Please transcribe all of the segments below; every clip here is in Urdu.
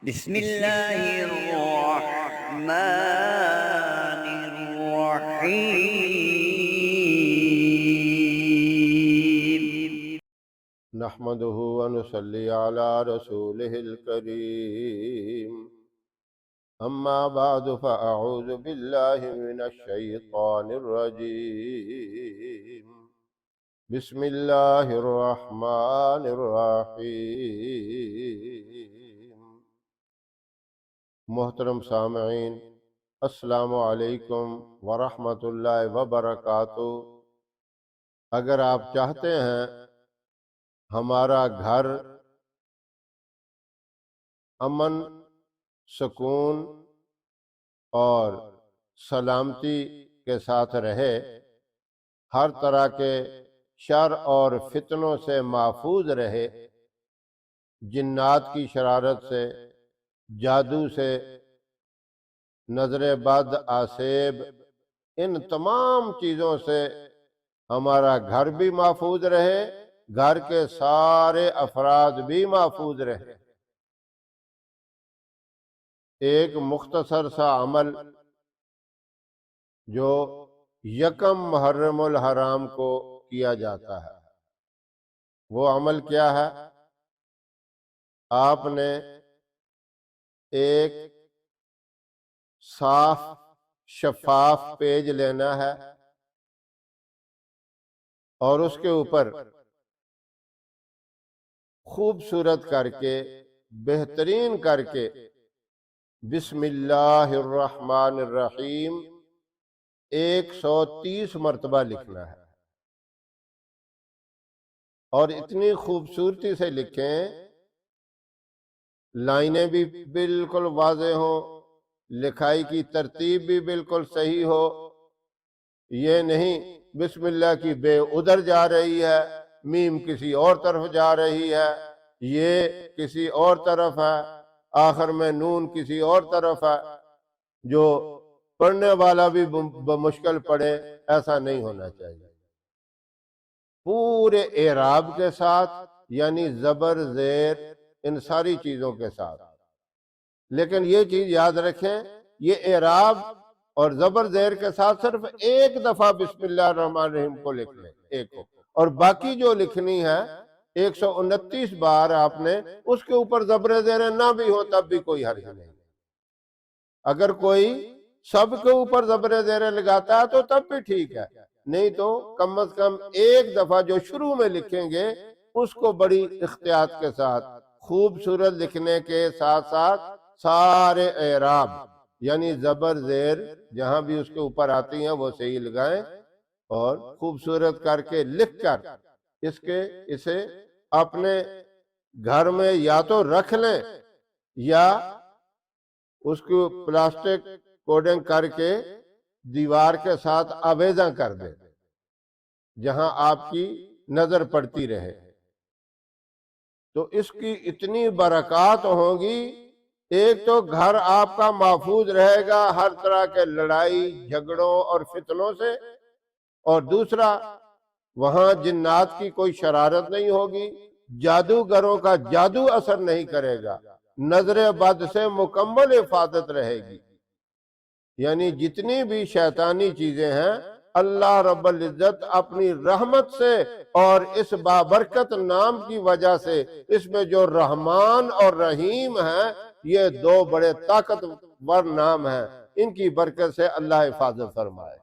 بسم الله الرحمن الرحيم. نحمده ونصلي على رسوله الكريم. أما بعد فأعوذ بالله من الشيطان الرجيم. بسم الله الرحمن الرحيم. محترم سامعین، السلام علیکم ورحمۃ اللہ وبرکاتہ۔ اگر آپ چاہتے ہیں ہمارا گھر امن، سکون اور سلامتی کے ساتھ رہے، ہر طرح کے شر اور فتنوں سے محفوظ رہے، جنات کی شرارت سے، جادو سے، نظر بد، آسیب، ان تمام چیزوں سے ہمارا گھر بھی محفوظ رہے، گھر کے سارے افراد بھی محفوظ رہے، ایک مختصر سا عمل جو یکم محرم الحرام کو کیا جاتا ہے، وہ عمل کیا ہے؟ آپ نے ایک صاف شفاف پیج لینا ہے اور اس کے اوپر خوبصورت کر کے، بہترین کر کے، بسم اللہ الرحمن الرحیم 130 مرتبہ لکھنا ہے، اور اتنی خوبصورتی سے لکھیں، لائنیں بھی بالکل واضح ہوں، لکھائی کی ترتیب بھی بالکل صحیح ہو، یہ نہیں بسم اللہ کی بے ادھر جا رہی ہے، میم کسی اور طرف جا رہی ہے، یہ کسی اور طرف ہے، آخر میں نون کسی اور طرف ہے، جو پڑھنے والا بھی بمشکل پڑھے، ایسا نہیں ہونا چاہیے۔ پورے اعراب کے ساتھ، یعنی زبر، زیر، ان ساری چیزوں کے ساتھ۔ لیکن یہ چیز یاد رکھیں، یہ اعراب اور زبر زیر کے ساتھ صرف ایک دفعہ بسم اللہ الرحمن الرحیم کو لکھ لیں، ایک کو، اور باقی جو لکھنی ہے 129 بار آپ نے، اس کے اوپر زبر زیر نہ بھی ہو تب بھی کوئی حرج نہیں۔ اگر کوئی سب کے اوپر زبر زیر لگاتا ہے تو تب بھی ٹھیک ہے، نہیں تو کم از کم ایک دفعہ جو شروع میں لکھیں گے اس کو بڑی احتیاط کے ساتھ، خوبصورت لکھنے کے ساتھ ساتھ سارے اعراب یعنی زبر زیر جہاں بھی اس کے اوپر آتی ہیں وہ صحیح لگائیں، اور خوبصورت کر کے لکھ کر اسے اپنے گھر میں یا تو رکھ لیں یا اس کو پلاسٹک کوڈنگ کر کے دیوار کے ساتھ آویزاں کر دیں جہاں آپ کی نظر پڑتی رہے، تو اس کی اتنی برکات ہوں گی۔ ایک تو گھر آپ کا محفوظ رہے گا ہر طرح کے لڑائی جھگڑوں اور فتنوں سے، اور دوسرا وہاں جنات کی کوئی شرارت نہیں ہوگی، جادوگروں کا جادو اثر نہیں کرے گا، نظر بد سے مکمل حفاظت رہے گی، یعنی جتنی بھی شیطانی چیزیں ہیں اللہ رب العزت اپنی رحمت سے اور اس بابرکت نام کی وجہ سے، اس میں جو رحمان اور رحیم ہیں، یہ دو بڑے طاقتور نام ہیں، ان کی برکت سے اللہ حفاظت فرمائے۔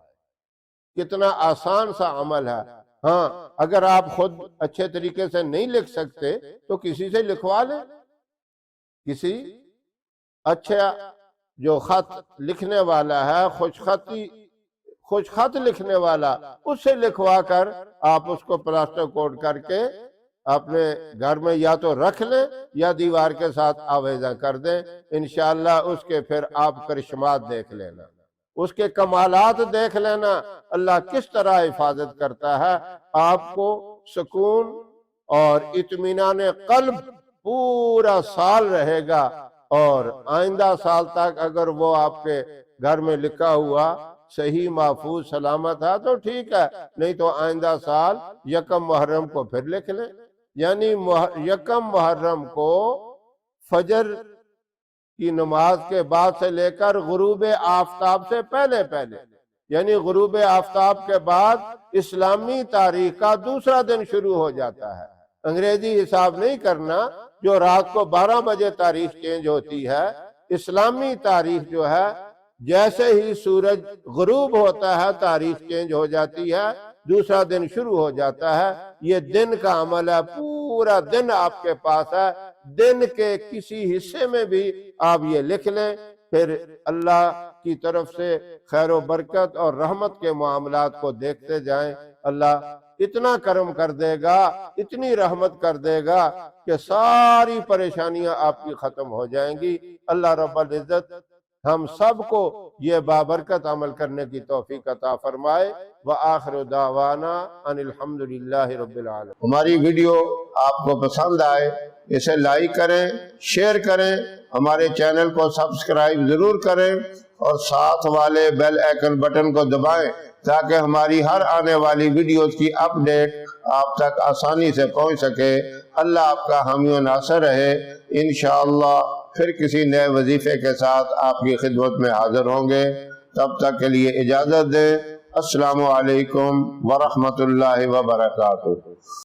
کتنا آسان سا عمل ہے۔ ہاں، اگر آپ خود اچھے طریقے سے نہیں لکھ سکتے تو کسی سے لکھوا لیں، کسی اچھا جو خط لکھنے والا ہے، خوش خط لکھنے والا، اس سے لکھوا کر آپ اس کو پلاسٹر کوٹ کر کے اپنے گھر میں یا تو رکھ لیں یا دیوار کے ساتھ آویزاں کر دیں، انشاءاللہ اس کے پھر آپ کرشمات دیکھ لینا، اس کے کمالات دیکھ لینا، اللہ کس طرح حفاظت کرتا ہے، آپ کو سکون اور اطمینان قلب پورا سال رہے گا، اور آئندہ سال تک اگر وہ آپ کے گھر میں لکھا ہوا صحیح محفوظ سلامت ہے تو ٹھیک ہے، نہیں تو آئندہ سال یکم محرم کو پھر لکھ لیں، یعنی یکم محرم کو فجر کی نماز کے بعد سے لے کر غروب آفتاب سے پہلے پہلے، یعنی غروب آفتاب کے بعد اسلامی تاریخ کا دوسرا دن شروع ہو جاتا ہے۔ انگریزی حساب نہیں کرنا جو رات کو 12 بجے تاریخ چینج ہوتی ہے۔ اسلامی تاریخ جو ہے جیسے ہی سورج غروب ہوتا ہے تاریخ چینج ہو جاتی ہے، دوسرا دن شروع ہو جاتا ہے۔ یہ دن کا عمل ہے، پورا دن آپ کے پاس ہے، دن کے کسی حصے میں بھی آپ یہ لکھ لیں، پھر اللہ کی طرف سے خیر و برکت اور رحمت کے معاملات کو دیکھتے جائیں۔ اللہ اتنا کرم کر دے گا، اتنی رحمت کر دے گا کہ ساری پریشانیاں آپ کی ختم ہو جائیں گی۔ اللہ رب العزت ہم سب کو یہ بابرکت عمل کرنے کی توفیق عطا فرمائے۔ وآخر دعوانا ان الحمدللہ رب العالمین۔ ہماری ویڈیو آپ کو پسند آئے اسے لائک کریں، شیئر کریں، ہمارے چینل کو سبسکرائب ضرور کریں اور ساتھ والے بیل آئیکن بٹن کو دبائیں تاکہ ہماری ہر آنے والی ویڈیوز کی اپڈیٹ آپ تک آسانی سے پہنچ سکے۔ اللہ آپ کا حامی و ناصر رہے۔ انشاءاللہ پھر کسی نئے وظیفے کے ساتھ آپ کی خدمت میں حاضر ہوں گے۔ تب تک کے لیے اجازت دیں۔ السلام علیکم ورحمۃ اللہ وبرکاتہ۔